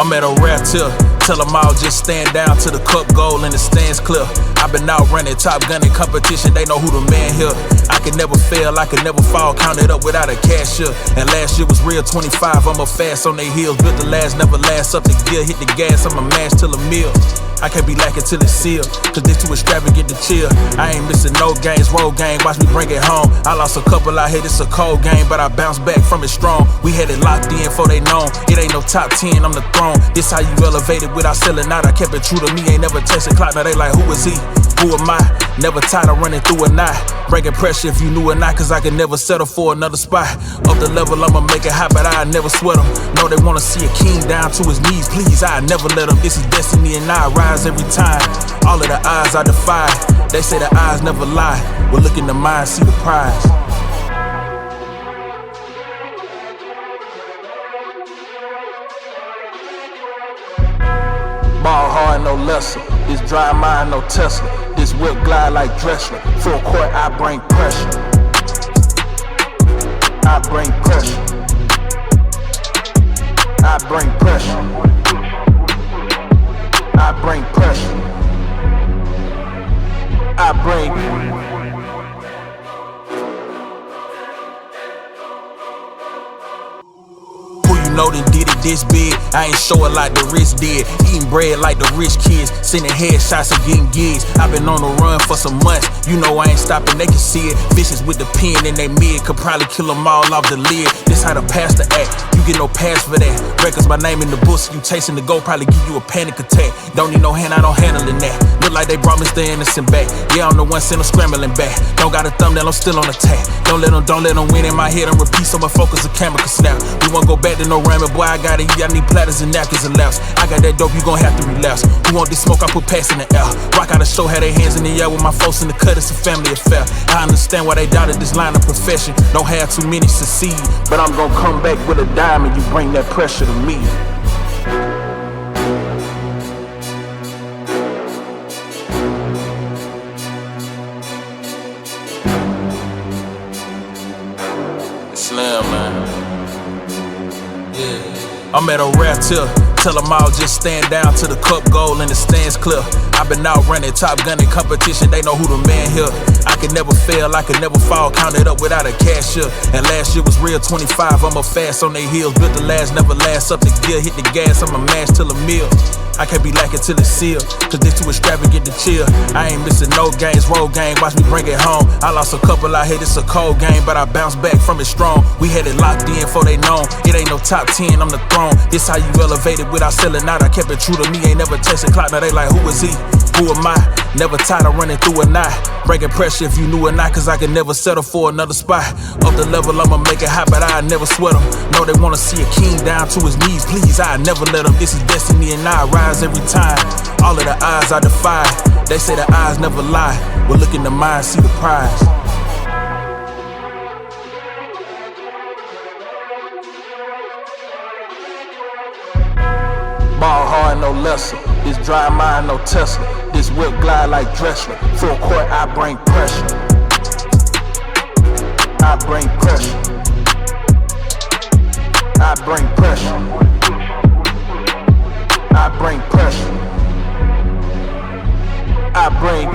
I'm at a rare tip. Tell them all just stand down to the cup goal and the stands clear. I've been out running, top gunning competition, they know who the man here. I can never fail, I can never fall, counted up without a cashier. And last year was real 25, I'm a fast on they heels. Built the last, never last, up the gear, hit the gas, I'm a mash till a meal. I can't be lacking till it's sealed, cause this too extravagant to chill. I ain't missing no games, road game, watch me bring it home. I lost a couple out here, this a cold game, but I bounced back from it strong. We had it locked in before they known. It ain't no top 10, I'm the throne. This how you elevated without selling out. I kept it true to me, ain't never tested clock. Now they like, who is he? Who am I? Never tired of running through a knot. Breaking pressure if you knew or not, cause I can never settle for another spot. Up the level, I'ma make it hot, but I never sweat them. Know they wanna see a king down to his knees, please, I never let them. This is destiny and I rise every time. All of the odds I defy. They say the eyes never lie. Well, look in the mind, see the prize. Ball hard, no lesser. This dry mind, no Tesla. This whip glide like Dressler. Full court, I bring pressure. I bring pressure. I bring pressure. I bring pressure. I bring. Know they did it this big, I ain't show it like the rich did. Eating bread like the rich kids, sending headshots and getting gigs. I've been on the run for some months, you know I ain't stopping, they can see it. Vicious with the pen in they mid, could probably kill them all off the lid. This how the pastor act, you get no pass for that. Records my name in the books, you chasing the goal, probably give you a panic attack. Don't need no hand, I don't handling that. Look like they brought Mr. Innocent back. Yeah, I'm the one send them scrambling back. Don't got a thumbnail, I'm still on attack. Don't let them win in my head and repeat, so my focus the camera can snap. We won't go back to no ramen, boy, I got it, I need platters and napkins and laps. I got that dope, you gon' have to relapse. Who want this smoke, I put packs in the air. Rock out a show, had their hands in the air with my folks in the cut, it's a family affair. I understand why they doubted this line of profession. Don't have too many succeed, but I'm gon' come back with a diamond, you bring that pressure to me. Slim, man. Yeah. I'm at a rare tip. Tell them all just stand down to the cup goal and the stands clear. I've been out running, top gunning competition, they know who the man here. I can never fail, I can never fall, counted up without a cashier. And last year was real 25, I'm a fast on they heels. Built the last, never last, up the gear, hit the gas, I'm a mash till a meal. I can't be lacking till it's sealed, cause this too extravagant to chill. I ain't missing no games, road game, watch me bring it home. I lost a couple out here, this a cold game, but I bounced back from it strong. We had it locked in before they known. It ain't no top 10, I'm the throne. This how you elevated without selling out. I kept it true to me, ain't never tested clock. Now they like, who is he? Who am I? Never tired of running through a knot. Breaking pressure if you knew or not, cause I can never settle for another spot. Up the level, I'ma make it hot, but I never sweat them. Know they wanna see a king down to his knees, please, I never let them. This is destiny and I rise every time. All of the odds I defy. They say the eyes never lie. Well, look in the mind, see the prize. Ball hard, no lesser. This dry mind, no Tesla. This whip glide like Dressler. Full court, I bring pressure. I bring pressure. I bring pressure. I bring pressure. I bring